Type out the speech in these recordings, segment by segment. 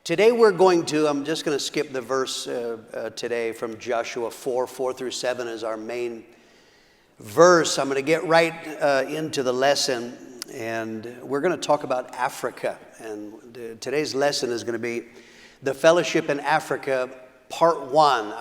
Today I'm just going to skip the verse today from Joshua 4 through 7 is our main verse. I'm going to get right into the lesson, and we're going to talk about Africa. And today's lesson is going to be the fellowship in Africa, part 1.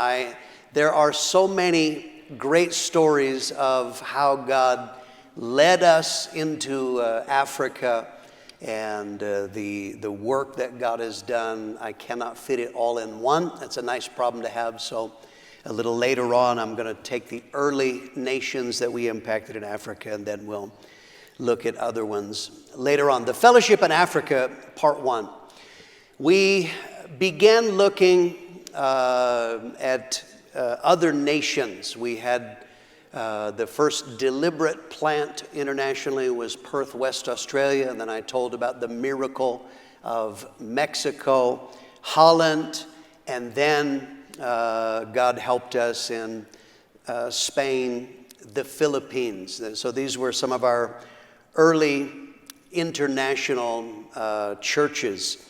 There are so many great stories of how God led us into Africa and the work that God has done. I cannot fit it all in one. That's a nice problem to have. So a little later on, I'm going to take the early nations that we impacted in Africa, and then we'll look at other ones later on. The fellowship in Africa, part 1. We began looking at other nations. We had the first deliberate plant internationally was Perth, West Australia, and then I told about the miracle of Mexico, Holland, and then God helped us in Spain, the Philippines. So these were some of our early international churches.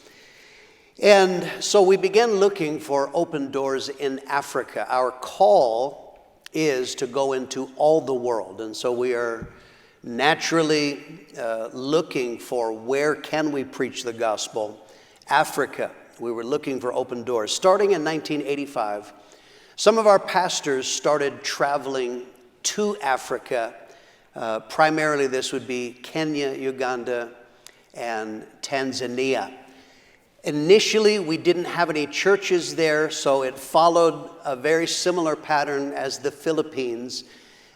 And so we began looking for open doors in Africa. Our call is to go into all the world. And so we are naturally looking for where can we preach the gospel. Africa, we were looking for open doors. Starting in 1985, some of our pastors started traveling to Africa. Primarily this would be Kenya, Uganda, and Tanzania. Initially, we didn't have any churches there, so it followed a very similar pattern as the Philippines.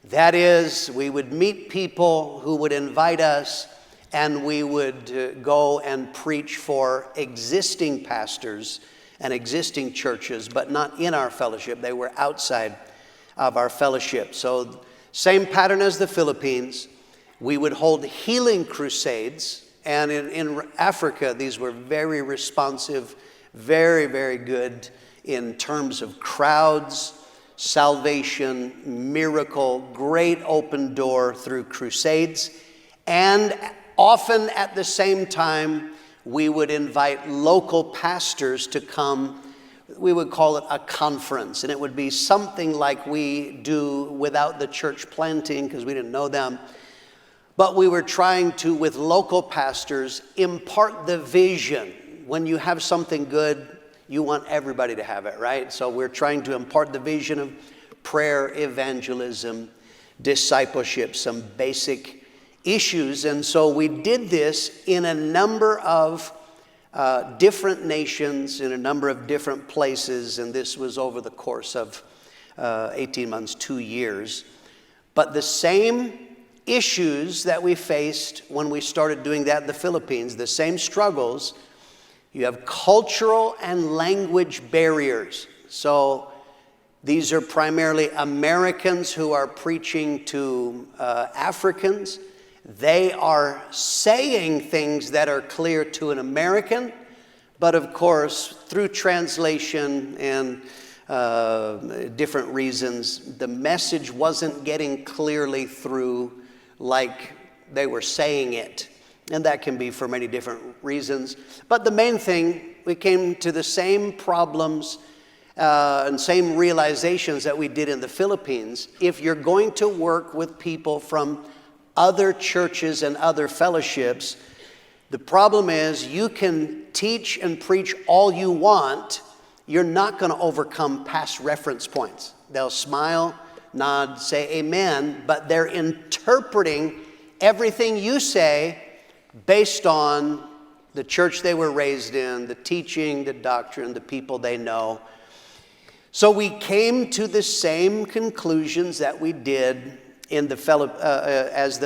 That is, we would meet people who would invite us, and we would go and preach for existing pastors and existing churches, but not in our fellowship. They were outside of our fellowship. So, same pattern as the Philippines. We would hold healing crusades. And in Africa, these were very responsive, very, very good in terms of crowds, salvation, miracle, great open door through crusades. And often at the same time, we would invite local pastors to come. We would call it a conference. And it would be something like we do without the church planting because we didn't know them. But we were trying to, with local pastors, impart the vision. When you have something good, you want everybody to have it, right? So we're trying to impart the vision of prayer, evangelism, discipleship, some basic issues. And so we did this in a number of different nations, in a number of different places. And this was over the course of 18 months, 2 years. But the same issues that we faced when we started doing that in the Philippines, the same struggles. You have cultural and language barriers. So these are primarily Americans who are preaching to Africans. They are saying things that are clear to an American, but of course, through translation and different reasons, the message wasn't getting clearly through like they were saying it. And that can be for many different reasons. But the main thing, we came to the same problems and same realizations that we did in the Philippines. If you're going to work with people from other churches and other fellowships, the problem is you can teach and preach all you want. You're not going to overcome past reference points. They'll smile, nod, say amen, but they're interpreting everything you say based on the church they were raised in, the teaching, the doctrine, the people they know. So we came to the same conclusions that we did in the Philippines.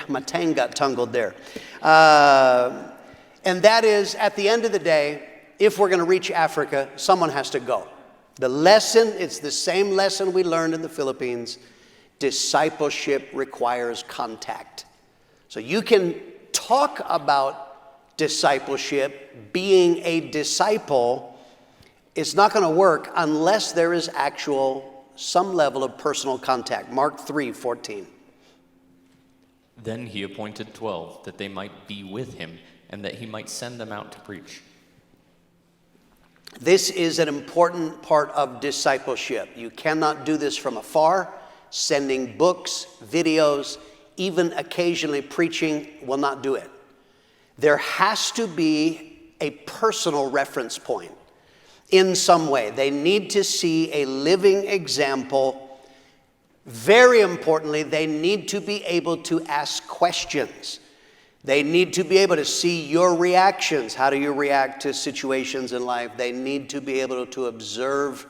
My tongue got tangled there. And that is, at the end of the day, if we're going to reach Africa, someone has to go. The lesson, it's the same lesson we learned in the Philippines. Discipleship requires contact. So you can talk about discipleship, being a disciple. It's not going to work unless there is some level of personal contact. Mark 3:14. Then he appointed 12, that they might be with him, and that he might send them out to preach. This is an important part of discipleship. You cannot do this from afar. Sending books, videos, even occasionally preaching will not do it. There has to be a personal reference point in some way. They need to see a living example. Very importantly, they need to be able to ask questions. They need to be able to see your reactions. How do you react to situations in life? They need to be able to observe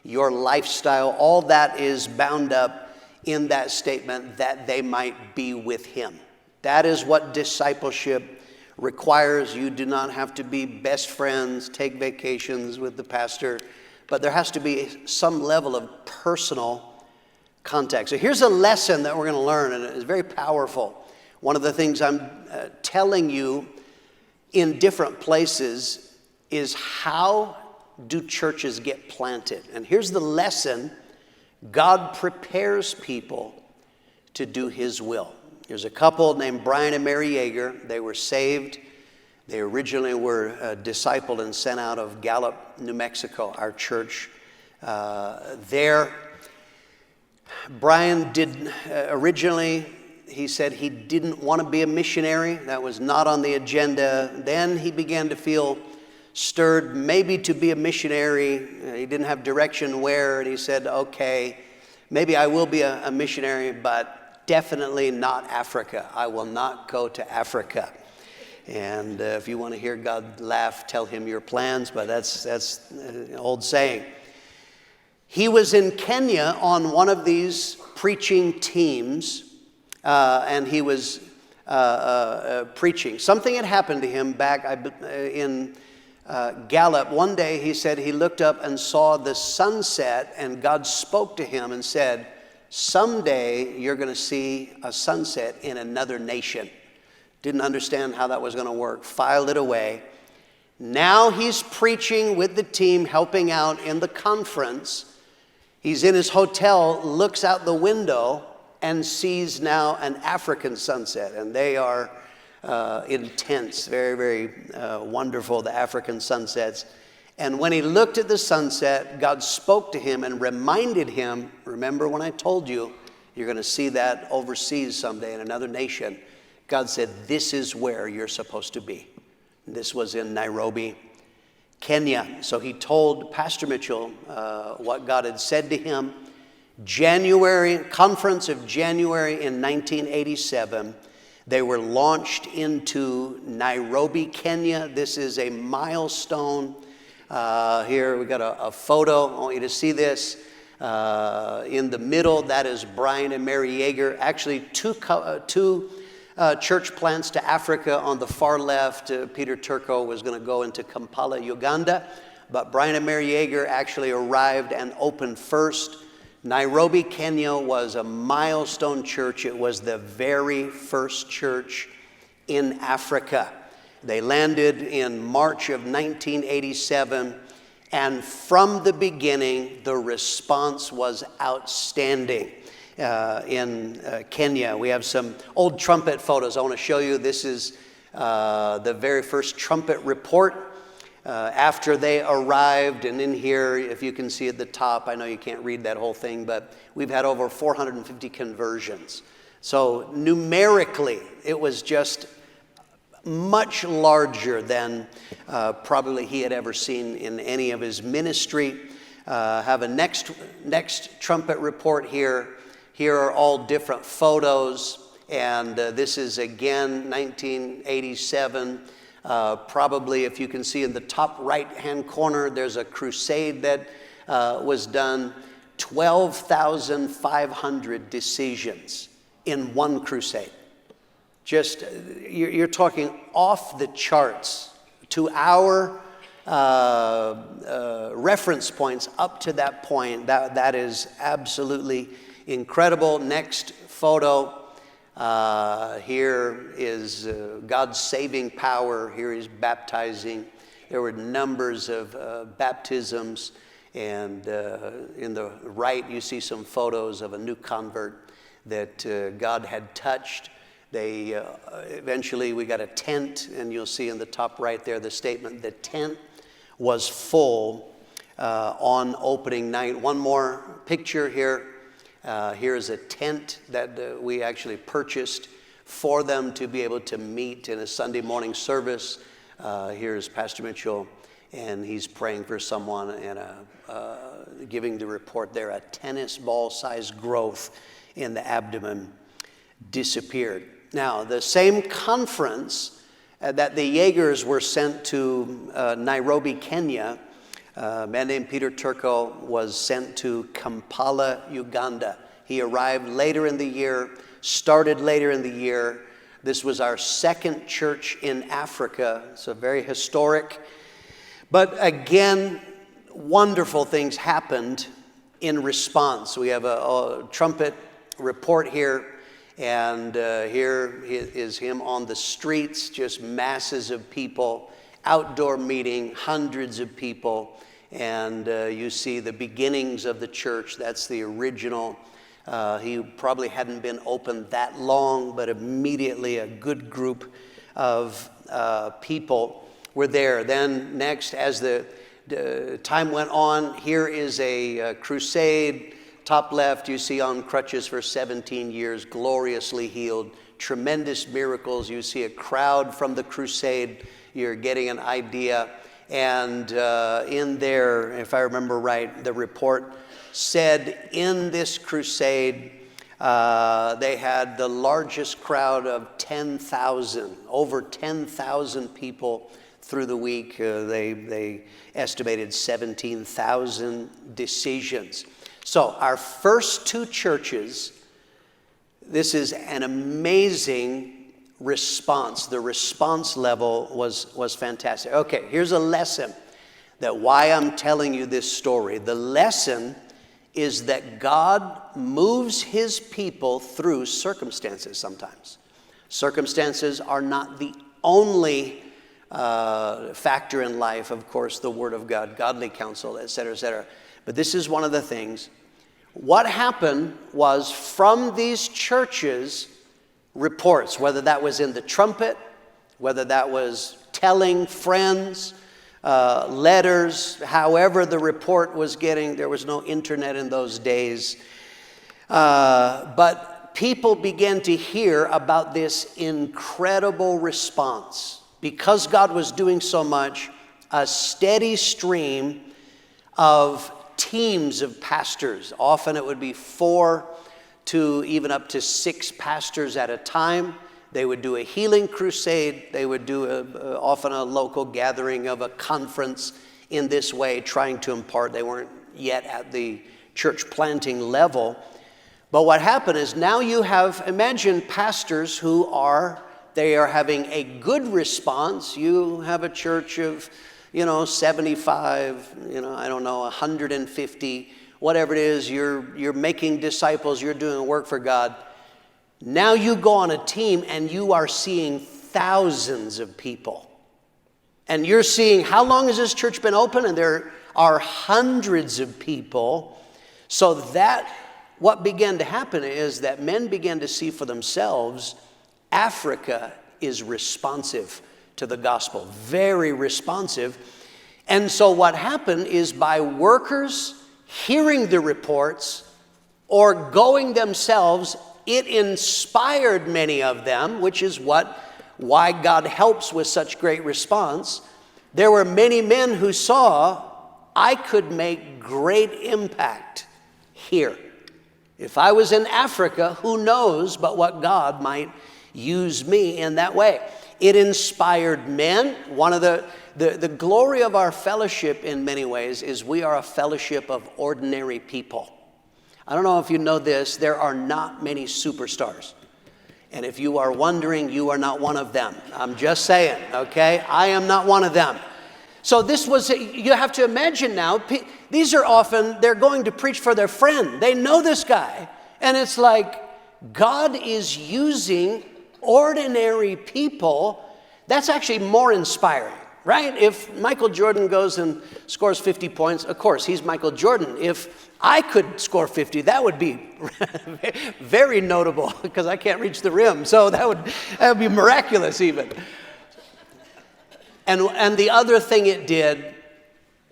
your lifestyle. All that is bound up in that statement, that they might be with him. That is what discipleship requires. You do not have to be best friends, take vacations with the pastor, but there has to be some level of personal contact. So here's a lesson that we're going to learn, and it's very powerful. One of the things I'm telling you in different places is, how do churches get planted? And here's the lesson: God prepares people to do his will. There's a couple named Brian and Mary Yeager. They were saved. They originally were discipled and sent out of Gallup, New Mexico, our church there. Brian did originally, he said he didn't want to be a missionary. That was not on the agenda. Then he began to feel stirred maybe to be a missionary. He didn't have direction where, and he said, okay, maybe I will be a missionary, but definitely not Africa. I will not go to Africa. And if you want to hear God laugh, tell him your plans, but that's an old saying. He was in Kenya on one of these preaching teams, and he was preaching. Something had happened to him back in Gallup. One day he said he looked up and saw the sunset, and God spoke to him and said, someday you're going to see a sunset in another nation. Didn't understand how that was going to work. Filed it away. Now he's preaching with the team, helping out in the conference. He's in his hotel, looks out the window, and sees now an African sunset. And they are intense, very, very wonderful, the African sunsets. And when he looked at the sunset, God spoke to him and reminded him, remember when I told you, you're going to see that overseas someday in another nation. God said, this is where you're supposed to be. This was in Nairobi, Kenya. So he told Pastor Mitchell what God had said to him. Conference of January in 1987, they were launched into Nairobi, Kenya. This is a milestone. Here we got a photo. I want you to see this. In the middle, that is Brian and Mary Yeager. Actually, two church plants to Africa on the far left. Peter Turco was going to go into Kampala, Uganda. But Brian and Mary Yeager actually arrived and opened first. Nairobi, Kenya was a milestone church. It was the very first church in Africa. They landed in March of 1987, and from the beginning, the response was outstanding. In Kenya, we have some old trumpet photos I want to show you. This is the very first trumpet report after they arrived. And in here, if you can see at the top, I know you can't read that whole thing, but we've had over 450 conversions. So numerically, it was just much larger than probably he had ever seen in any of his ministry. Have a next trumpet report here. Here are all different photos, and this is again 1987. Probably, if you can see in the top right-hand corner, there's a crusade that was done. 12,500 decisions in one crusade. Just, you're talking off the charts. To our reference points up to that point, that is absolutely incredible. Next photo. Here is God's saving power. Here he's baptizing. There were numbers of baptisms. And in the right, you see some photos of a new convert that God had touched. They eventually, we got a tent, and you'll see in the top right there the statement, the tent was full on opening night. One more picture here. Here's a tent that we actually purchased for them to be able to meet in a Sunday morning service. Here's Pastor Mitchell, and he's praying for someone and giving the report there. A tennis ball sized growth in the abdomen disappeared. Now, the same conference that the Jaegers were sent to Nairobi, Kenya, a man named Peter Turco was sent to Kampala, Uganda. He arrived later in the year, started later in the year. This was our second church in Africa, so very historic. But again, wonderful things happened in response. We have a trumpet report here. And here is him on the streets, just masses of people, outdoor meeting, hundreds of people. And you see the beginnings of the church. That's the original. He probably hadn't been open that long, but immediately a good group of people were there. Then next, as the time went on, here is a crusade. Top left, you see on crutches for 17 years, gloriously healed, tremendous miracles. You see a crowd from the crusade. You're getting an idea. And in there, if I remember right, the report said in this crusade, they had the largest crowd of 10,000, over 10,000 people through the week. They estimated 17,000 decisions. So our first two churches, this is an amazing response. The response level was fantastic. Okay, here's a lesson that why I'm telling you this story. The lesson is that God moves his people through circumstances sometimes. Circumstances are not the only factor in life. Of course, the Word of God, godly counsel, et cetera, et cetera. But this is one of the things. What happened was from these churches, reports, whether that was in the trumpet, whether that was telling friends, letters, however the report was getting, there was no internet in those days. But people began to hear about this incredible response. Because God was doing so much, a steady stream of teams of pastors. Often it would be 4 to even up to 6 pastors at a time. They would do a healing crusade. They would do often a local gathering of a conference in this way, trying to impart. They weren't yet at the church planting level. But what happened is now you have, imagine pastors who they are having a good response. You have a church of 75, 150, whatever it is, you're making disciples, you're doing work for God. Now you go on a team and you are seeing thousands of people. And you're seeing, how long has this church been open? And there are hundreds of people. So that, what began to happen is that men began to see for themselves, Africa is responsive to the gospel, very responsive. And so what happened is by workers hearing the reports or going themselves, it inspired many of them, which is why God helps with such great response. There were many men who saw, I could make great impact here. If I was in Africa, who knows but what God might use me in that way. It inspired men. One of the glory of our fellowship in many ways is we are a fellowship of ordinary people. I don't know if you know this, there are not many superstars. And if you are wondering, you are not one of them. I'm just saying, okay? I am not one of them. So you have to imagine now, these are often, they're going to preach for their friend. They know this guy. And it's like, God is using ordinary people. That's actually more inspiring. right? If Michael Jordan goes and scores 50 points, of course, he's Michael Jordan. If I could score 50, that would be very notable because I can't reach the rim. So that would be miraculous even. And the other thing it did,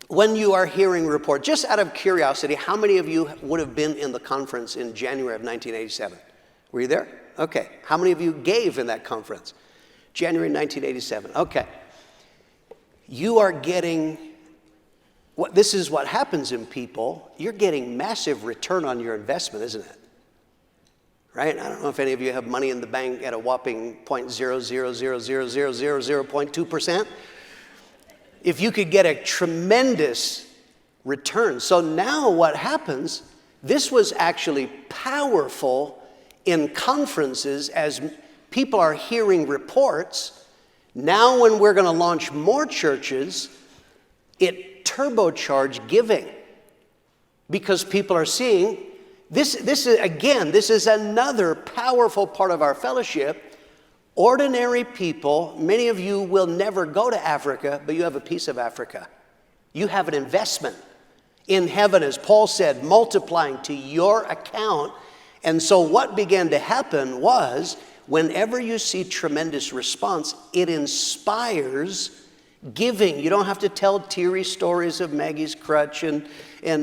when you are hearing reports, just out of curiosity, how many of you would have been in the conference in January of 1987? Were you there? Okay. How many of you gave in that conference? January 1987. Okay. You are getting, this is what happens in people. You're getting massive return on your investment, isn't it? Right? I don't know if any of you have money in the bank at a whopping 0.0000000.2%. If you could get a tremendous return. So now what happens, this was actually powerful in conferences as people are hearing reports. Now when we're going to launch more churches, it turbocharged giving because people are seeing this is another powerful part of our fellowship. Ordinary people, many of you will never go to Africa, but you have a piece of Africa. You have an investment in heaven, as Paul said, multiplying to your account. And so what began to happen was, whenever you see tremendous response, it inspires giving. You don't have to tell teary stories of Maggie's crutch and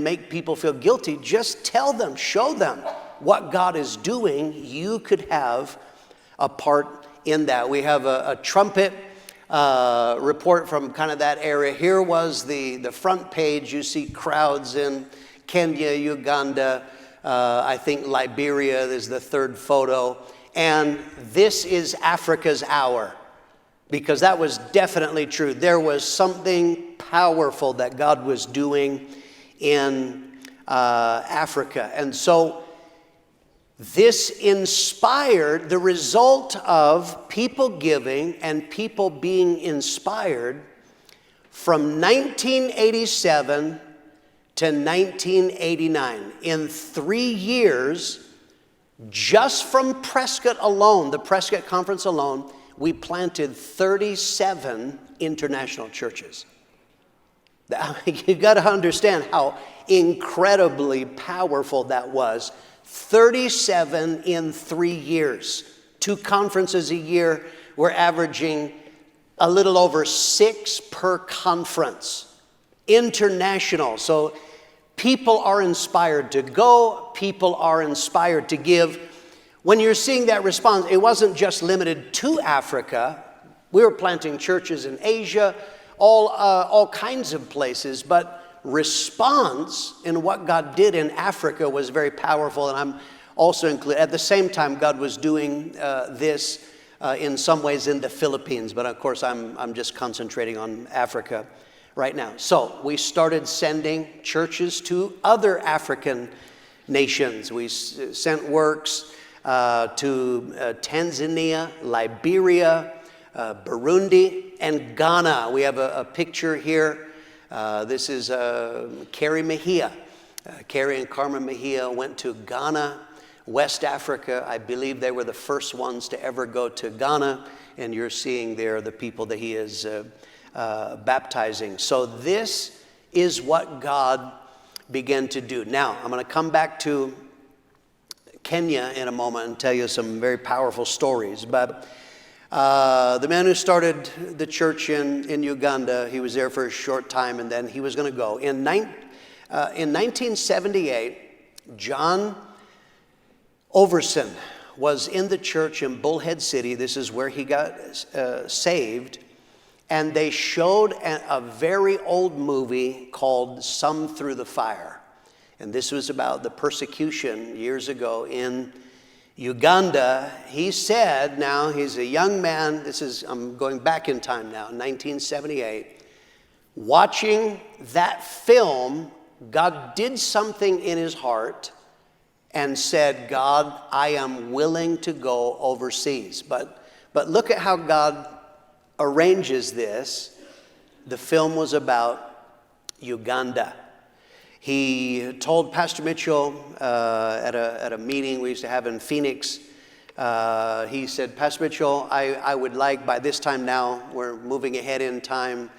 make people feel guilty. Just tell them, show them what God is doing. You could have a part in that. We have a trumpet report from kind of that area. Here was the front page. You see crowds in Kenya, Uganda, I think Liberia is the third photo. And this is Africa's hour, because that was definitely true. There was something powerful that God was doing in Africa. And so this inspired, the result of people giving and people being inspired from 1987 to 1989. In 3 years, just from Prescott alone, the Prescott Conference alone, we planted 37 international churches. You've got to understand how incredibly powerful that was. 37 in 3 years. 2 conferences a year. We're averaging a little over 6 per conference. International. So people are inspired to go. People are inspired to give. When you're seeing that response, it wasn't just limited to Africa. We were planting churches in Asia, all kinds of places, but response in what God did in Africa was very powerful. And I'm also included. At the same time, God was doing this in some ways in the Philippines, but of course I'm just concentrating on Africa right now. So we started sending churches to other African nations. We sent works to Tanzania, Liberia, Burundi, and Ghana. We have a picture here. This is Carrie Mejia. Carrie and Carmen Mejia went to Ghana, West Africa. I believe they were the first ones to ever go to Ghana. And you're seeing there the people that he is baptizing. So this is what God began to do. Now, I'm going to come back to Kenya in a moment and tell you some very powerful stories. But the man who started the church in Uganda, he was there for a short time and then he was going to go. In 1978, John Overson was in the church in Bullhead City. This is where he got saved. And they showed a very old movie called Some Through the Fire. And this was about the persecution years ago in Uganda. He said, now he's a young man, I'm going back in time now, 1978. Watching that film, God did something in his heart and said, God, I am willing to go overseas. But look at how God arranges this. The film was about Uganda. He told Pastor Mitchell at a meeting we used to have in Phoenix, he said, Pastor Mitchell, I would like, by this time now, we're moving ahead in time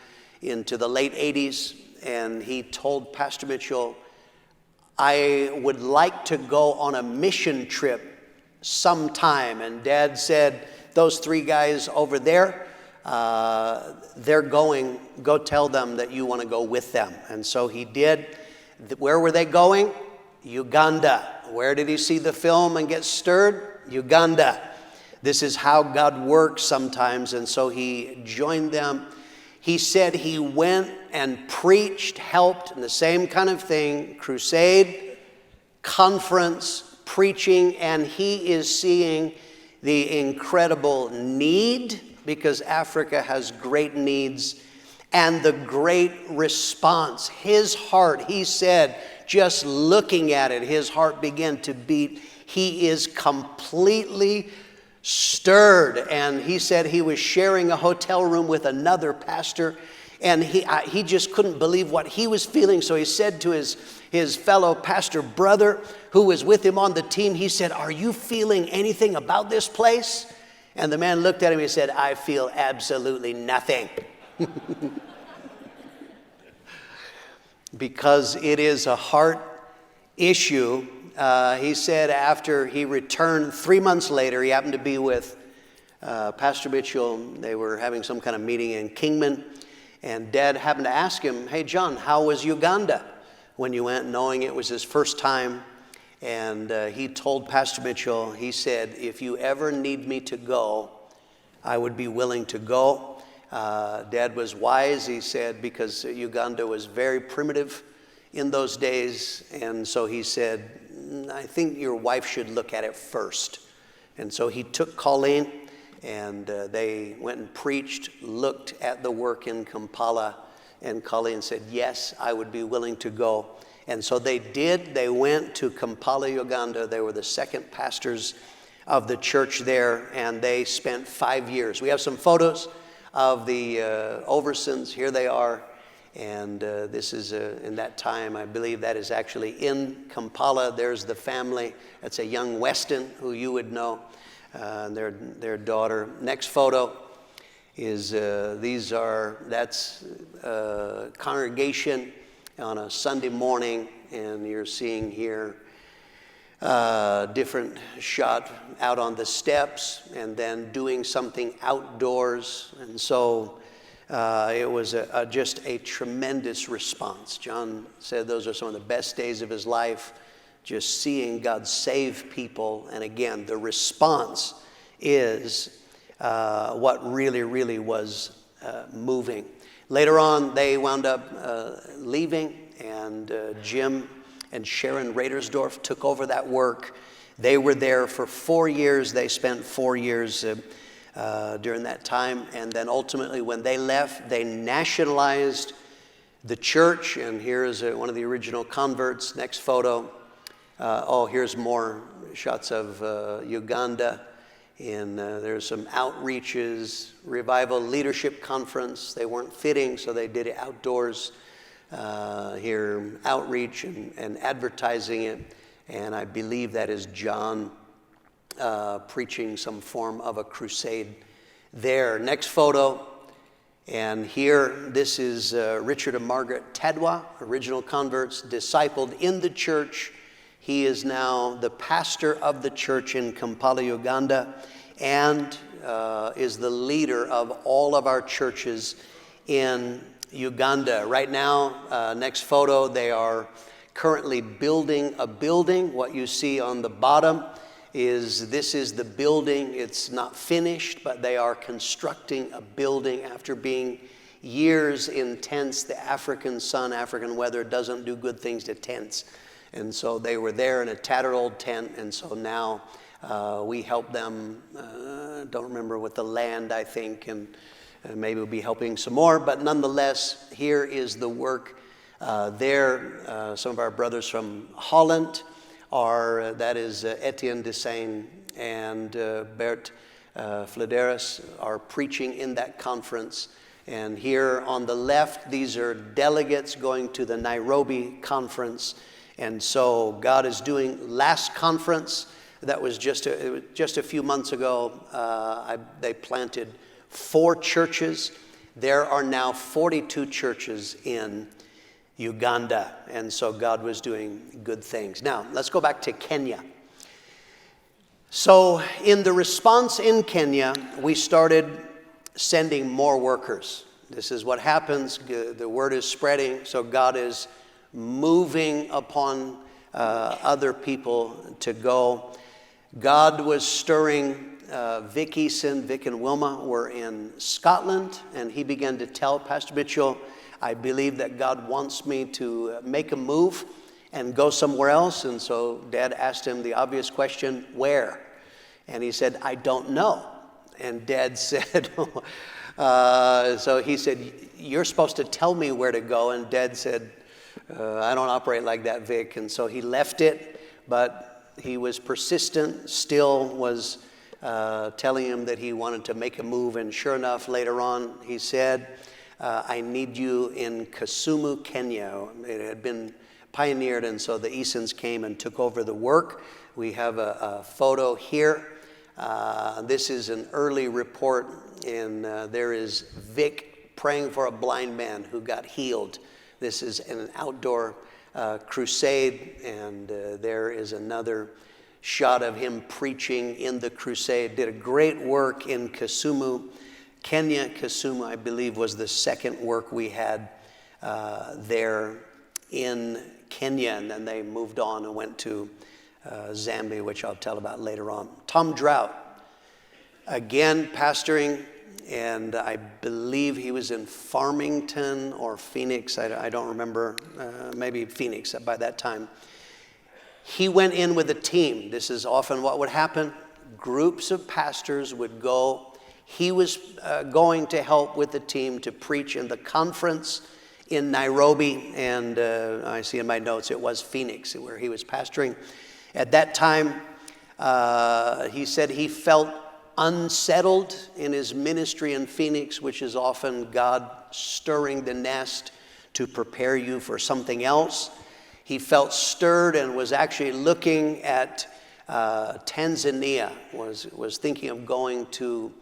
into the late 80s, and he told Pastor Mitchell, I would like to go on a mission trip sometime. And Dad said, those three guys over there, they're going, go tell them that you want to go with them. And so he did. Where were they going? Uganda. Where did he see the film and get stirred? Uganda. This is how God works sometimes. And so he joined them. He said he went and preached, helped in the same kind of thing, crusade, conference, preaching, and he is seeing the incredible need, because Africa has great needs, and the great response. His heart, he said, just looking at it, his heart began to beat. He is completely stirred. And he said he was sharing a hotel room with another pastor, and he just couldn't believe what he was feeling. So he said to his fellow pastor brother who was with him on the team, he said, are you feeling anything about this place? And the man looked at him and he said, I feel absolutely nothing. Because it is a heart issue. He said after he returned 3 months later, he happened to be with Pastor Mitchell. They were having some kind of meeting in Kingman. And Dad happened to ask him, hey, John, how was Uganda when you went, knowing it was his first time? And he told Pastor Mitchell, he said, if you ever need me to go, I would be willing to go. Dad was wise, he said, because Uganda was very primitive in those days. And so he said, I think your wife should look at it first. And so he took Colleen, and they went and preached, looked at the work in Kampala, and Colleen said, yes, I would be willing to go. And so they did. They went to Kampala, Uganda. They were the second pastors of the church there, and they spent 5 years. We have some photos of the Oversons. Here they are. And this is in that time, I believe that is actually in Kampala. There's the family. That's a young Weston who you would know, their daughter. Next photo is, that's congregation on a Sunday morning, and you're seeing here different shot out on the steps, and then doing something outdoors. And so it was just a tremendous response. John said those are some of the best days of his life, just seeing God save people. And again, the response is what really, really was moving. Later on, they wound up leaving, and Jim and Sharon Radersdorf took over that work. They were there for 4 years. They spent 4 years during that time. And then ultimately, when they left, they nationalized the church. And here is one of the original converts. Next photo. Here's more shots of Uganda. And there's some outreaches, revival leadership conference. They weren't fitting, so they did it outdoors. Here, outreach and advertising it. And I believe that is John preaching some form of a crusade there. Next photo. And here, this is Richard and Margaret Tadwa, original converts, discipled in the church. He is now the pastor of the church in Kampala, Uganda, and is the leader of all of our churches in Uganda. Right now, next photo, they are currently building a building. What you see on the bottom is the building. It's not finished, but they are constructing a building after being years in tents. The African sun, African weather doesn't do good things to tents. And so they were there in a tattered old tent, and so now we help them, don't remember with the land, I think, and maybe we'll be helping some more, but nonetheless, here is the work there. Some of our brothers from Holland are, that is Etienne Desain and Bert Flederis are preaching in that conference. And here on the left, these are delegates going to the Nairobi conference. And so God is doing, last conference, That was just a few months ago. They planted 4 churches. There are now 42 churches in Uganda, and so God was doing good things. Now, let's go back to Kenya. So in the response in Kenya, we started sending more workers. This is what happens. The word is spreading, so God is moving upon other people to go. God was stirring. Vic and Wilma were in Scotland, and he began to tell Pastor Mitchell, I believe that God wants me to make a move and go somewhere else. And so Dad asked him the obvious question, where? And he said, I don't know. And Dad said, so he said, you're supposed to tell me where to go. And Dad said, I don't operate like that, Vic. And so he left it, but he was persistent, still was telling him that he wanted to make a move. And sure enough, later on, he said, I need you in Kisumu, Kenya. It had been pioneered, and so the Easons came and took over the work. We have a photo here. This is an early report, and there is Vic praying for a blind man who got healed. This is an outdoor crusade, and there is another shot of him preaching in the crusade. Did a great work in Kisumu, Kenya. Kisumu, I believe, was the second work we had there in Kenya, and then they moved on and went to Zambia, which I'll tell about later on. Tom Drought, again pastoring, and I believe he was in Farmington or Phoenix. I don't remember, maybe Phoenix by that time. He went in with a team. This is often what would happen. Groups of pastors would go. He was going to help with the team to preach in the conference in Nairobi, and I see in my notes it was Phoenix where he was pastoring. At that time, he said he felt unsettled in his ministry in Phoenix, which is often God stirring the nest to prepare you for something else. He felt stirred and was actually looking at Tanzania, was thinking of going to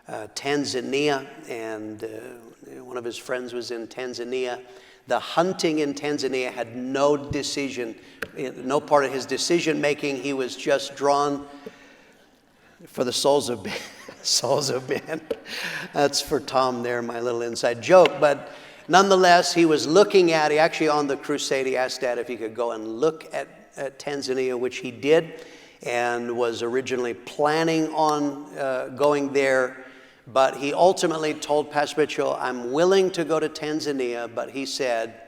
Tanzania, and one of his friends was in Tanzania. The hunting in Tanzania had no part of his decision making. He was just drawn for the souls of men. That's for Tom there, my little inside joke. But nonetheless, he was looking at, he actually on the crusade, he asked Dad if he could go and look at Tanzania, which he did, and was originally planning on going there. But he ultimately told Pastor Mitchell, I'm willing to go to Tanzania, but he said,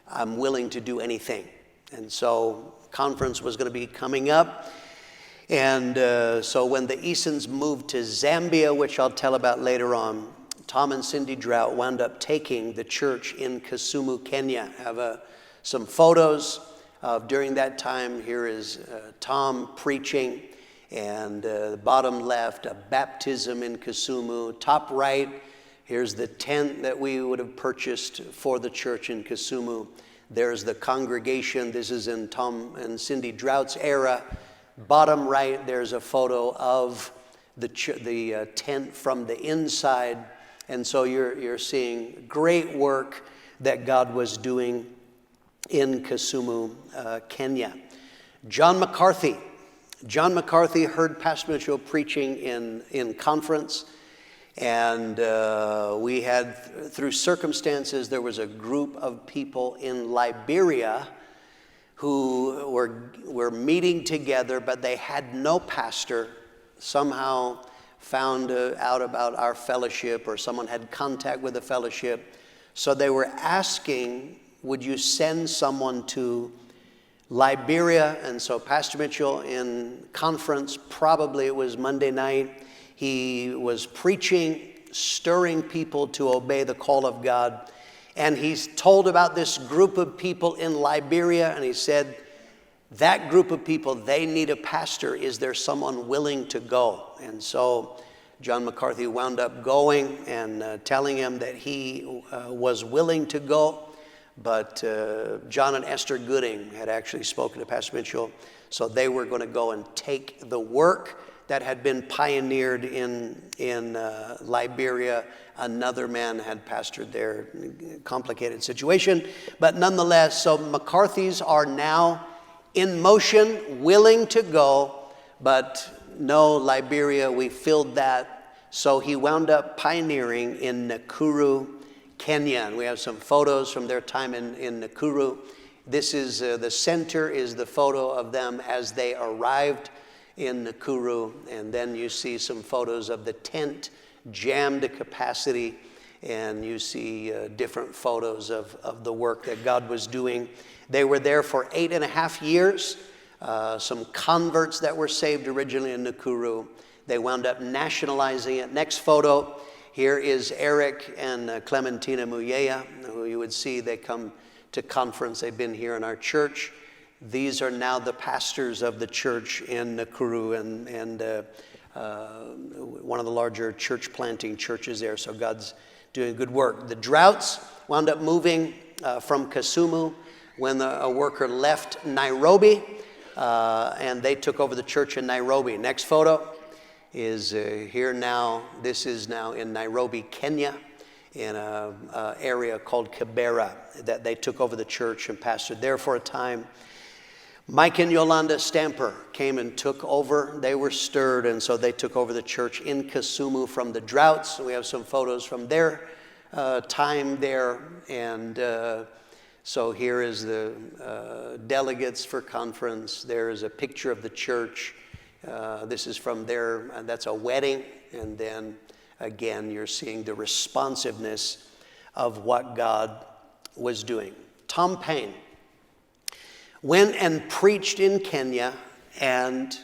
I'm willing to do anything. And so conference was going to be coming up. And so when the Easons moved to Zambia, which I'll tell about later on, Tom and Cindy Drought wound up taking the church in Kisumu, Kenya. I have some photos of during that time. Here is Tom preaching. And the bottom left, a baptism in Kisumu. Top right, here's the tent that we would have purchased for the church in Kisumu. There's the congregation. This is in Tom and Cindy Drought's era. Bottom right, there's a photo of the tent from the inside. And so you're seeing great work that God was doing in Kisumu, Kenya. John McCarthy heard Pastor Mitchell preaching in conference, and we had, through circumstances, there was a group of people in Liberia who were meeting together, but they had no pastor. Somehow found out about our fellowship, or someone had contact with the fellowship. So they were asking, would you send someone to Liberia? And so Pastor Mitchell in conference, probably it was Monday night, he was preaching, stirring people to obey the call of God. And he's told about this group of people in Liberia, and he said, that group of people, they need a pastor. Is there someone willing to go? And so John McCarthy wound up going and telling him that he was willing to go. but John and Esther Gooding had actually spoken to Pastor Mitchell, so they were going to go and take the work that had been pioneered in Liberia. Another man had pastored there, complicated situation. But nonetheless, so McCarthy's are now in motion, willing to go, but no, Liberia, we filled that. So he wound up pioneering in Nakuru, Kenya. And we have some photos from their time in Nakuru. This is, the center is the photo of them as they arrived in Nakuru, and then you see some photos of the tent jammed to capacity, and you see different photos of the work that God was doing. They were there for 8.5 years. Some converts that were saved originally in Nakuru. They wound up nationalizing it. Next photo, here is Eric and Clementina Muyea, who you would see, they come to conference. They've been here in our church. These are now the pastors of the church in Nakuru and one of the larger church planting churches there. So God's doing good work. The Droughts wound up moving from Kisumu when a worker left Nairobi, and they took over the church in Nairobi. Next photo is here now. This is now in Nairobi, Kenya, in an area called Kibera, that they took over the church and pastored there for a time. Mike and Yolanda Stamper came and took over. They were stirred, and so they took over the church in Kisumu from the Droughts. We have some photos from their time there. And so here is the delegates for conference. There is a picture of the church. This is from their, that's a wedding. And then again, you're seeing the responsiveness of what God was doing. Tom Paine went and preached in Kenya, and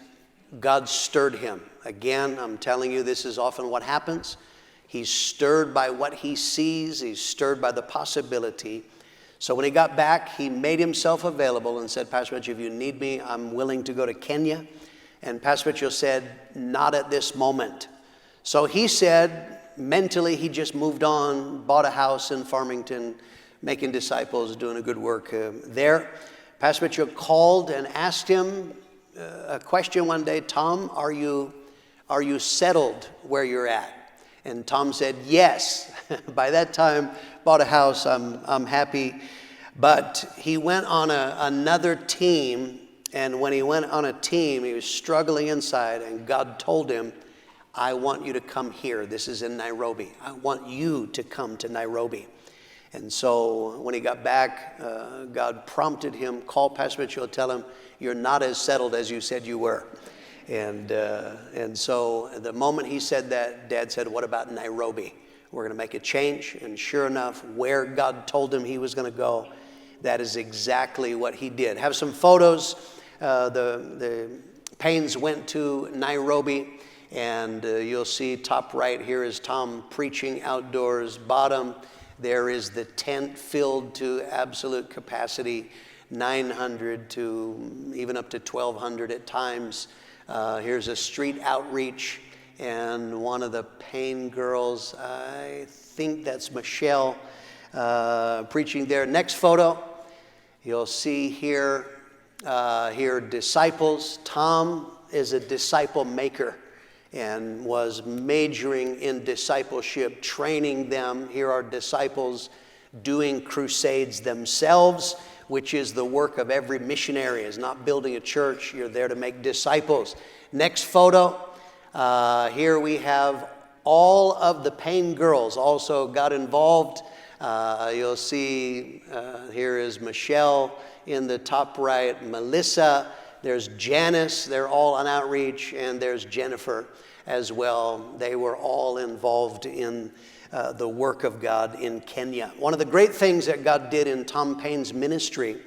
God stirred him. Again, I'm telling you, this is often what happens. He's stirred by what he sees. He's stirred by the possibility. So when he got back, he made himself available and said, Pastor Mitchell, if you need me, I'm willing to go to Kenya. And Pastor Mitchell said, not at this moment. So he said, mentally, he just moved on, bought a house in Farmington, making disciples, doing a good work there. Pastor Mitchell called and asked him a question one day, Tom, are you settled where you're at? And Tom said, yes. By that time, bought a house, I'm happy. But he went on another team, and when he went on a team, he was struggling inside, and God told him, I want you to come here. This is in Nairobi. I want you to come to Nairobi. And so when he got back, God prompted him, call Pastor Mitchell, tell him, you're not as settled as you said you were. And so the moment he said that, Dad said, what about Nairobi? We're going to make a change. And sure enough, where God told him he was going to go, that is exactly what he did. Have some photos. The Paines went to Nairobi, and you'll see top right here is Tom preaching outdoors. Bottom, there is the tent filled to absolute capacity, 900 to even up to 1,200 at times. Here's a street outreach, and one of the Paine girls, I think that's Michelle, preaching there. Next photo, you'll see here disciples. Tom is a disciple maker and was majoring in discipleship, training them. Here are disciples doing crusades themselves, which is the work of every missionary, is not building a church. You're there to make disciples. Next photo, here we have all of the Paine girls also got involved. You'll see here is Michelle in the top right, Melissa, there's Janice, they're all on outreach, and there's Jennifer as well. They were all involved in the work of God in Kenya. One of the great things that God did in Tom Paine's ministry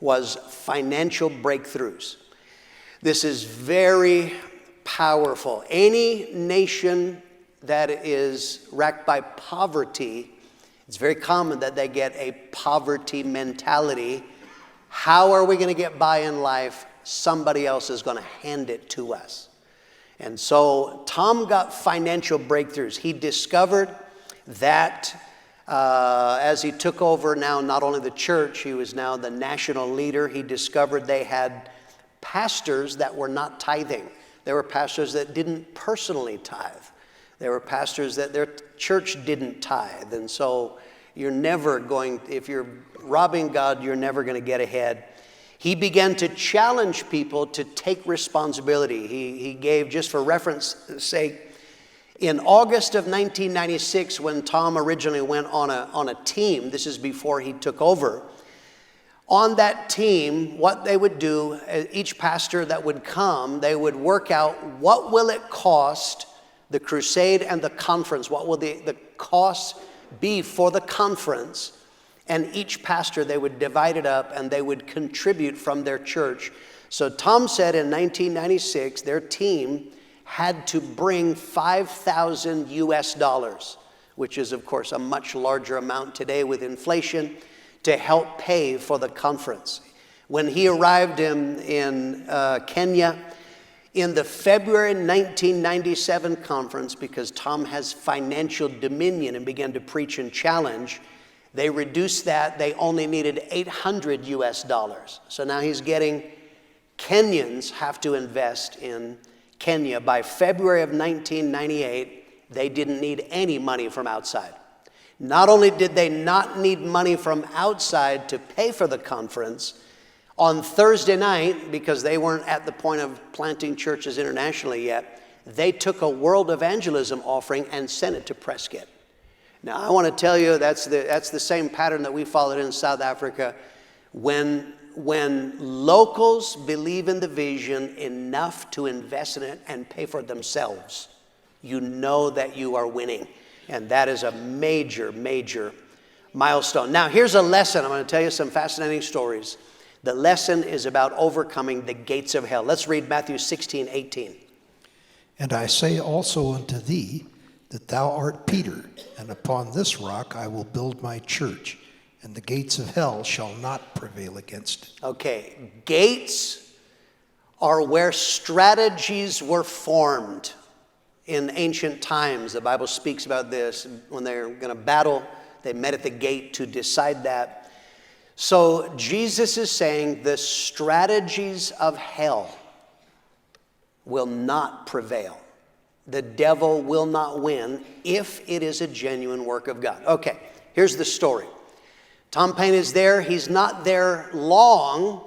was financial breakthroughs. This is very powerful. Any nation that is racked by poverty, it's very common that they get a poverty mentality. How are we going to get by in life? Somebody else is going to hand it to us. And so Tom got financial breakthroughs. He discovered that As he took over now not only the church, he was now the national leader. He discovered they had pastors that were not tithing. There were pastors that didn't personally tithe. There were pastors that their church didn't tithe. And so you're never going, if you're robbing God, you're never going to get ahead. He began to challenge people to take responsibility. He gave, just for reference sake, in August of 1996, when Tom originally went on a team, this is before he took over, on that team, what they would do, each pastor that would come, they would work out what will it cost the crusade and the conference, what will the cost be for the conference, and each pastor, they would divide it up and they would contribute from their church. So Tom said in 1996, their team had to bring $5,000 US, which is of course a much larger amount today with inflation, to help pay for the conference. When he arrived in Kenya, in the February 1997 conference, because Tom has financial dominion and began to preach and challenge, they reduced that. They only needed $800 US. So now he's getting, Kenyans have to invest in Kenya. By February of 1998, they didn't need any money from outside. Not only did they not need money from outside to pay for the conference, on Thursday night, because they weren't at the point of planting churches internationally yet, they took a world evangelism offering and sent it to Prescott. Now, I want to tell you that's the same pattern that we followed in South Africa. When locals believe in the vision enough to invest in it and pay for it themselves, you know that you are winning. And that is a major, major milestone. Now, here's a lesson. I'm going to tell you some fascinating stories. The lesson is about overcoming the gates of hell. Let's read Matthew 16:18. And I say also unto thee that thou art Peter, and upon this rock I will build my church, and the gates of hell shall not prevail against it. Okay, gates are where strategies were formed in ancient times. The Bible speaks about this. When they're going to battle, they met at the gate to decide that. So Jesus is saying the strategies of hell will not prevail. The devil will not win if it is a genuine work of God. Okay, here's the story. Tom Paine is there. He's not there long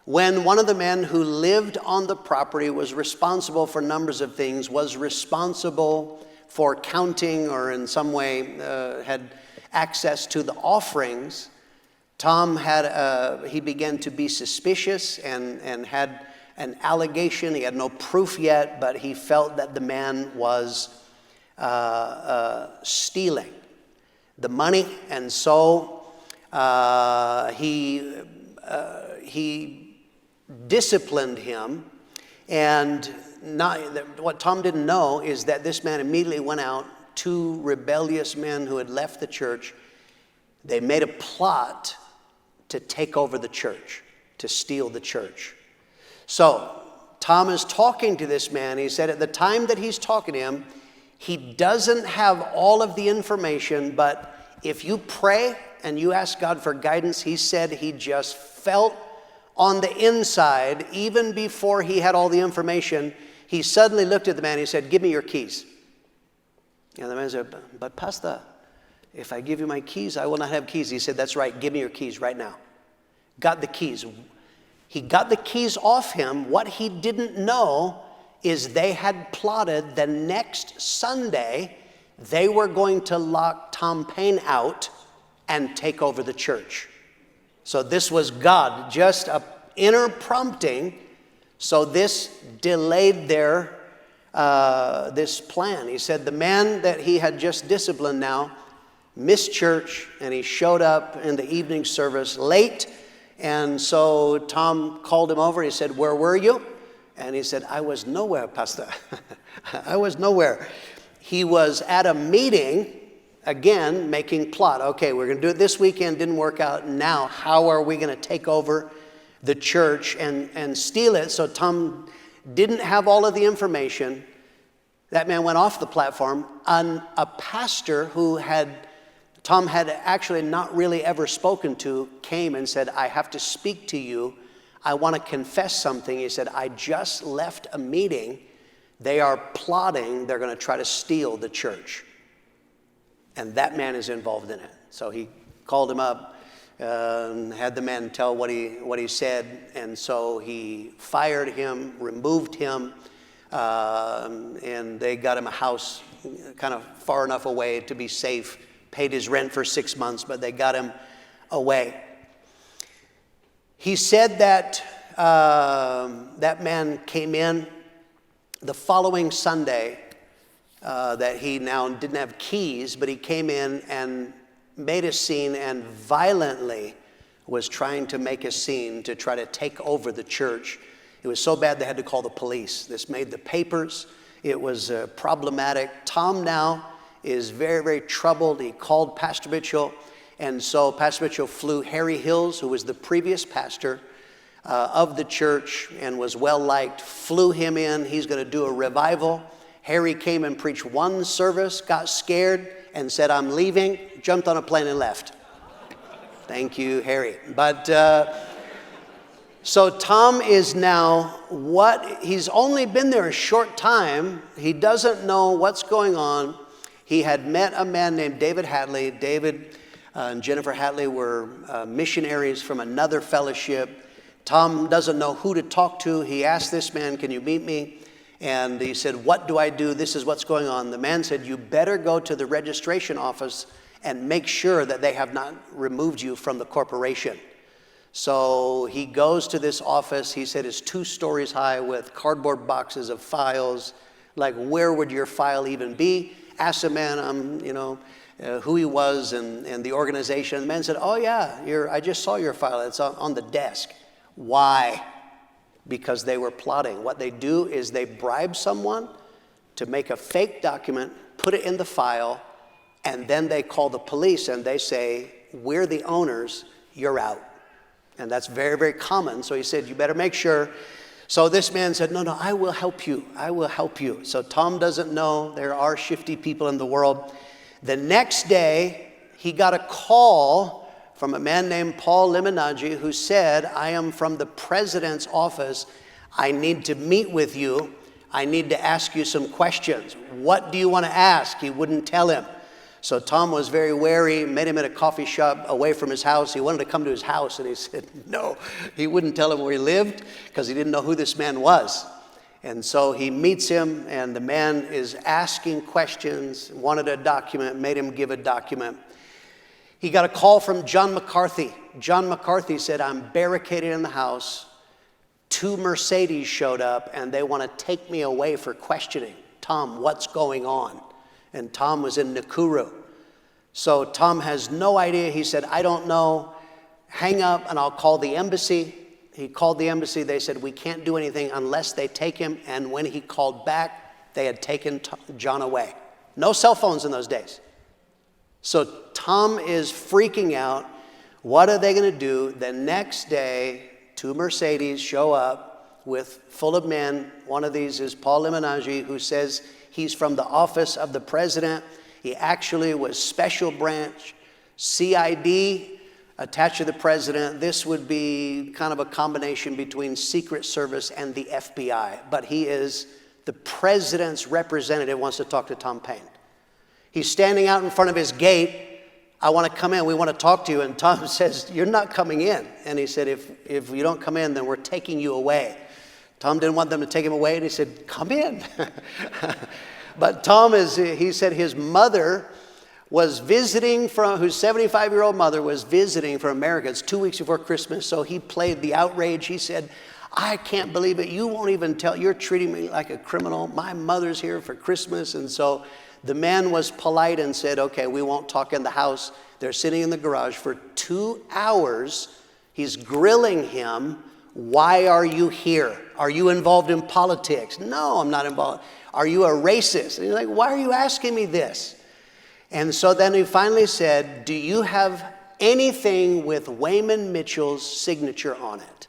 when one of the men who lived on the property, was responsible for numbers of things, was responsible for counting or in some way had access to the offerings. Tom he began to be suspicious and had an allegation. He had no proof yet, but he felt that the man was stealing the money, and so he disciplined him. And what Tom didn't know is that this man immediately went out. Two rebellious men who had left the church, they made a plot to take over the church, to steal the church. So Tom is talking to this man. He said at the time that he's talking to him, he doesn't have all of the information, but if you pray and you ask God for guidance, he said he just felt on the inside, even before he had all the information, he suddenly looked at the man and he said, "Give me your keys." And the man said, "But Pastor, if I give you my keys, I will not have keys." He said, "That's right, give me your keys right now." Got the keys. He got the keys off him. What he didn't know is they had plotted the next Sunday, they were going to lock Tom Paine out and take over the church. So this was God, just an inner prompting. So this delayed this plan. He said the man that he had just disciplined now missed church, and he showed up in the evening service late. And so Tom called him over. He said, "Where were you?" And he said, "I was nowhere, Pastor." I was nowhere. He was at a meeting, again, making plot. Okay, we're going to do it this weekend. Didn't work out. Now, how are we going to take over the church and steal it? So Tom didn't have all of the information. That man went off the platform. A pastor who had Tom had actually not really ever spoken to, came and said, I have to speak to you. I want to confess something. He said, I just left a meeting. They are plotting. They're going to try to steal the church. And that man is involved in it. So he called him up, had the man tell what he said. And so he fired him, removed him, and they got him a house kind of far enough away to be safe. Paid his rent for 6 months, but they got him away. He said that that man came in the following Sunday, that he now didn't have keys, but he came in and made a scene and violently was trying to make a scene to try to take over the church. It was so bad they had to call the police. This made the papers. It was problematic. Tom now is very, very troubled. He called Pastor Mitchell, and so Pastor Mitchell flew Harry Hills, who was the previous pastor of the church and was well-liked, flew him in. He's going to do a revival. Harry came and preached one service, got scared, and said, I'm leaving, jumped on a plane and left. Thank you, Harry. But so Tom is now he's only been there a short time. He doesn't know what's going on. He had met a man named David Hadley. David and Jennifer Hadley were missionaries from another fellowship. Tom doesn't know who to talk to. He asked this man, can you meet me? And he said, what do I do? This is what's going on. The man said, you better go to the registration office and make sure that they have not removed you from the corporation. So he goes to this office. He said it's 2 stories high with cardboard boxes of files. Like, where would your file even be? Asked the man, who he was and the organization. The man said, oh yeah, I just saw your file. It's on the desk. Why? Because they were plotting. What they do is they bribe someone to make a fake document, put it in the file, and then they call the police and they say, we're the owners, you're out. And that's very, very common. So he said, you better make sure. So this man said, no, I will help you. I will help you. So Tom doesn't know there are shifty people in the world. The next day, he got a call from a man named Paul Limonaggi who said, I am from the president's office. I need to meet with you. I need to ask you some questions. What do you want to ask? He wouldn't tell him. So Tom was very wary, met him at a coffee shop away from his house. He wanted to come to his house, and he said no. He wouldn't tell him where he lived because he didn't know who this man was. And so he meets him, and the man is asking questions, wanted a document, made him give a document. He got a call from John McCarthy. John McCarthy said, I'm barricaded in the house. 2 Mercedes showed up, and they want to take me away for questioning. Tom, what's going on? And Tom was in Nakuru. So Tom has no idea. He said, I don't know. Hang up and I'll call the embassy. He called the embassy. They said, we can't do anything unless they take him. And when he called back, they had taken John away. No cell phones in those days. So Tom is freaking out. What are they going to do? The next day, 2 Mercedes show up full of men. One of these is Paul Limonaggi, who says he's from the office of the president. He actually was special branch, CID, attached to the president. This would be kind of a combination between Secret Service and the FBI. But he is the president's representative, wants to talk to Tom Paine. He's standing out in front of his gate. I want to come in. We want to talk to you. And Tom says, you're not coming in. And he said, if you don't come in, then we're taking you away. Tom didn't want them to take him away, and he said, come in. But Tom he said his mother was visiting his 75-year-old mother was visiting from America. It's 2 weeks before Christmas, so he played the outrage. He said, I can't believe it. You won't even tell. You're treating me like a criminal. My mother's here for Christmas. And so the man was polite and said, okay, we won't talk in the house. They're sitting in the garage for 2 hours. He's grilling him. Why are you here? Are you involved in politics? No, I'm not involved. Are you a racist? And he's like, why are you asking me this? And so then he finally said, do you have anything with Wayman Mitchell's signature on it?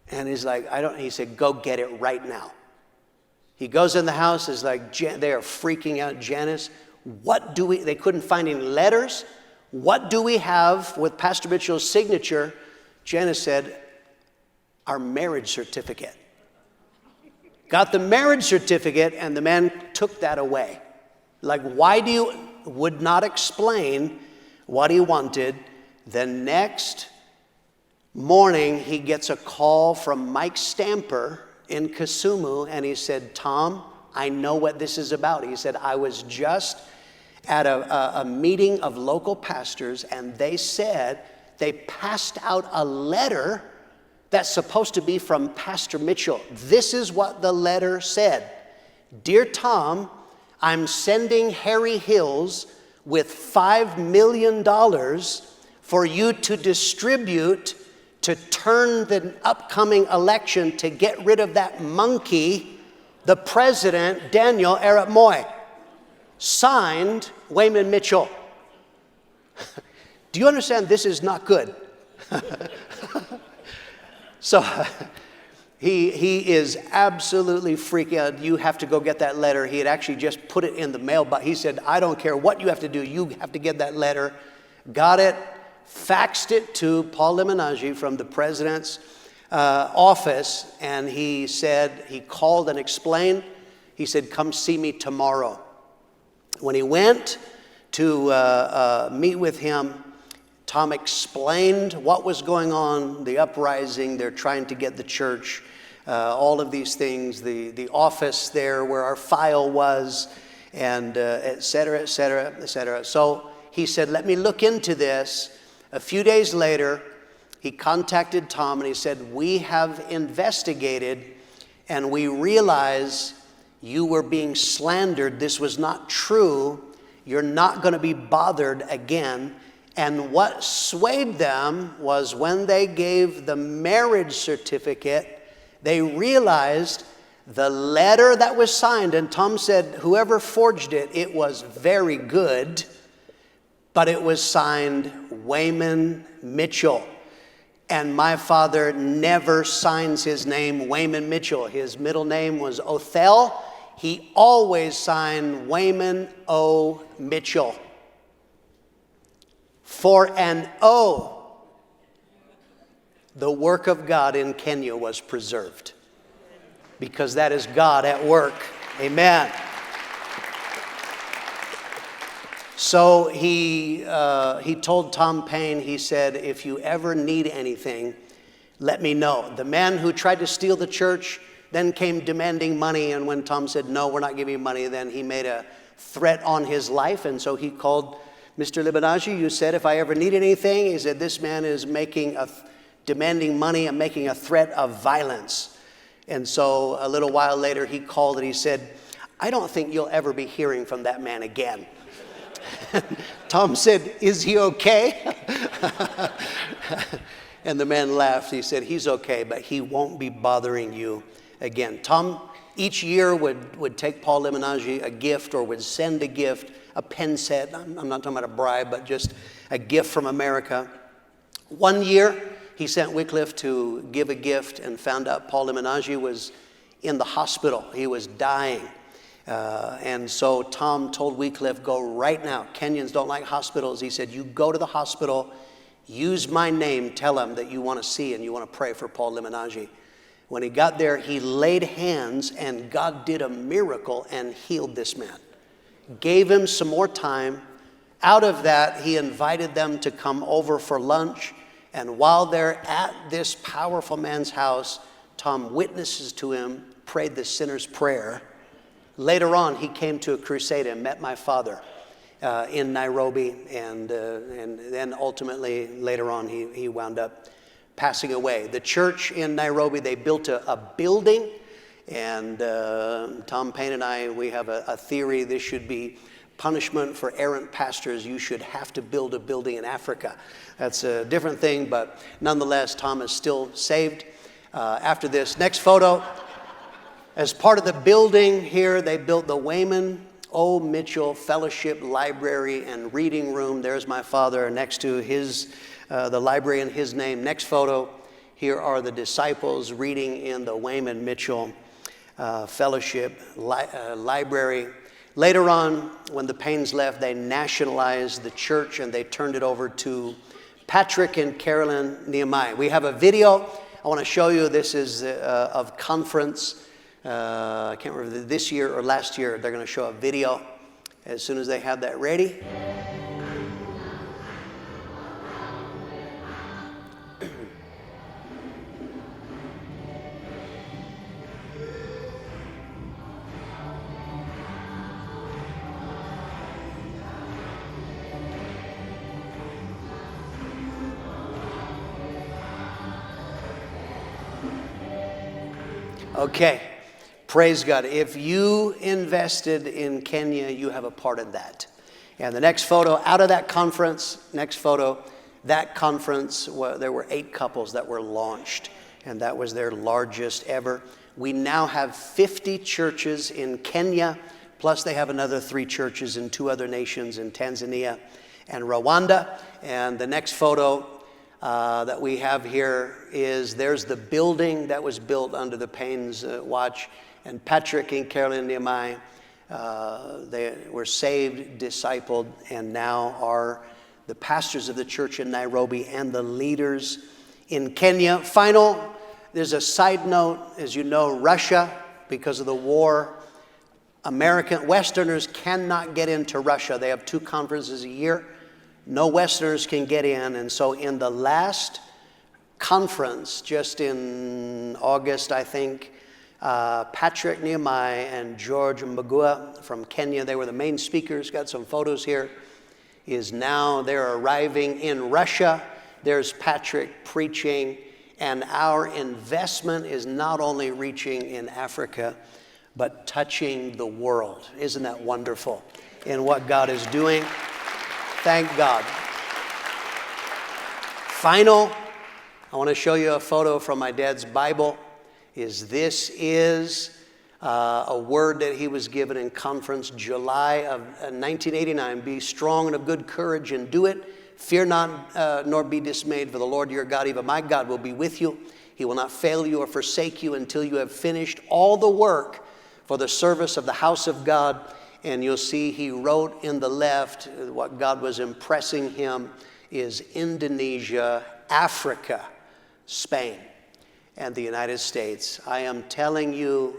And he's like, I don't. He said, go get it right now. He goes in the house. Is like, they are freaking out. Janice, They couldn't find any letters. What do we have with Pastor Mitchell's signature? Janice said, our marriage certificate. Got the marriage certificate, and the man took that away. Like, would not explain what he wanted. The next morning, he gets a call from Mike Stamper in Kisumu, and he said, Tom, I know what this is about. He said, I was just at a meeting of local pastors, and they said they passed out a letter that's supposed to be from Pastor Mitchell. This is what the letter said. Dear Tom, I'm sending Harry Hills with $5 million for you to distribute to turn the upcoming election to get rid of that monkey, the president, Daniel Arap Moi. Signed, Wayman Mitchell. Do you understand this is not good? So he is absolutely freaking out. You have to go get that letter. He had actually just put it in the mail, but he said, I don't care what you have to do. You have to get that letter. Got it, faxed it to Paul Limonagi from the president's office, and he said, he called and explained. He said, come see me tomorrow. When he went to meet with him, Tom explained what was going on, the uprising, they're trying to get the church, all of these things, the office there where our file was, and et cetera, et cetera, et cetera. So he said, let me look into this. A few days later, he contacted Tom and he said, we have investigated and we realize you were being slandered. This was not true. You're not going to be bothered again. And what swayed them was when they gave the marriage certificate, they realized the letter that was signed, and Tom said, whoever forged it, it was very good, but it was signed Wayman Mitchell. And my father never signs his name Wayman Mitchell. His middle name was Othel. He always signed Wayman O. Mitchell. For an O, the work of God in Kenya was preserved. Because that is God at work. Amen. So he told Tom Paine, he said, if you ever need anything, let me know. The man who tried to steal the church then came demanding money, and when Tom said, no, we're not giving you money, then he made a threat on his life, and so he called Mr. Limonagi. You said, if I ever need anything, he said, this man is demanding money and making a threat of violence. And so a little while later, he called and he said, I don't think you'll ever be hearing from that man again. Tom said, is he okay? And the man laughed. He said, he's okay, but he won't be bothering you again. Tom each year would take Paul Limonagi a gift, or would send a gift, a pen set. I'm not talking about a bribe, but just a gift from America. One year, he sent Wycliffe to give a gift and found out Paul Limonagi was in the hospital. He was dying. And so Tom told Wycliffe, go right now. Kenyans don't like hospitals. He said, you go to the hospital, use my name, tell him that you want to see and you want to pray for Paul Limonagi. When he got there, he laid hands, and God did a miracle and healed this man. Gave him some more time. Out of that, he invited them to come over for lunch. And while they're at this powerful man's house, Tom witnesses to him, prayed the sinner's prayer. Later on, he came to a crusade and met my father in Nairobi. And then ultimately, later on, he wound up passing away. The church in Nairobi, they built a building. And Tom Paine and I, we have a theory this should be punishment for errant pastors. You should have to build a building in Africa. That's a different thing, but nonetheless, Tom is still saved. After this next photo, as part of the building here, they built the Wayman O. Mitchell Fellowship Library and Reading Room. There's my father next to his, the library in his name. Next photo, here are the disciples reading in the Wayman Mitchell Fellowship Library. Later on, when the Paynes left, they nationalized the church and they turned it over to Patrick and Carolyn Nehemiah. We have a video I want to show you. This is of conference. I can't remember this year or last year. They're going to show a video as soon as they have that ready. Okay, praise God. If you invested in Kenya, you have a part in that. And the next photo, out of that conference, next photo, that conference, there were 8 couples that were launched, and that was their largest ever. We now have 50 churches in Kenya, plus they have another 3 churches in 2 other nations, in Tanzania and Rwanda. And the next photo that we have here is, there's the building that was built under the Paynes watch, and Patrick and Carolyn Nehemiah, they were saved, discipled, and now are the pastors of the church in Nairobi and the leaders in Kenya. There's a side note, as you know, Russia, because of the war, Westerners cannot get into Russia. They have 2 conferences a year. No Westerners can get in. And so in the last conference, just in August, I think, Patrick Nehemiah and George Mbugua from Kenya, they were the main speakers, got some photos here, they're arriving in Russia. There's Patrick preaching, and our investment is not only reaching in Africa, but touching the world. Isn't that wonderful in what God is doing? Thank God. I want to show you a photo from my dad's Bible. This is a word that he was given in conference July of 1989. Be strong and of good courage and do it. Fear not, nor be dismayed, for the Lord your God, even my God, will be with you. He will not fail you or forsake you until you have finished all the work for the service of the house of God. And you'll see he wrote in the left, what God was impressing him is Indonesia, Africa, Spain, and the United States. I am telling you,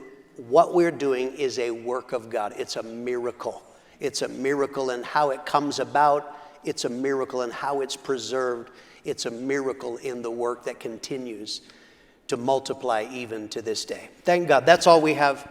what we're doing is a work of God. It's a miracle. It's a miracle in how it comes about. It's a miracle in how it's preserved. It's a miracle in the work that continues to multiply even to this day. Thank God. That's all we have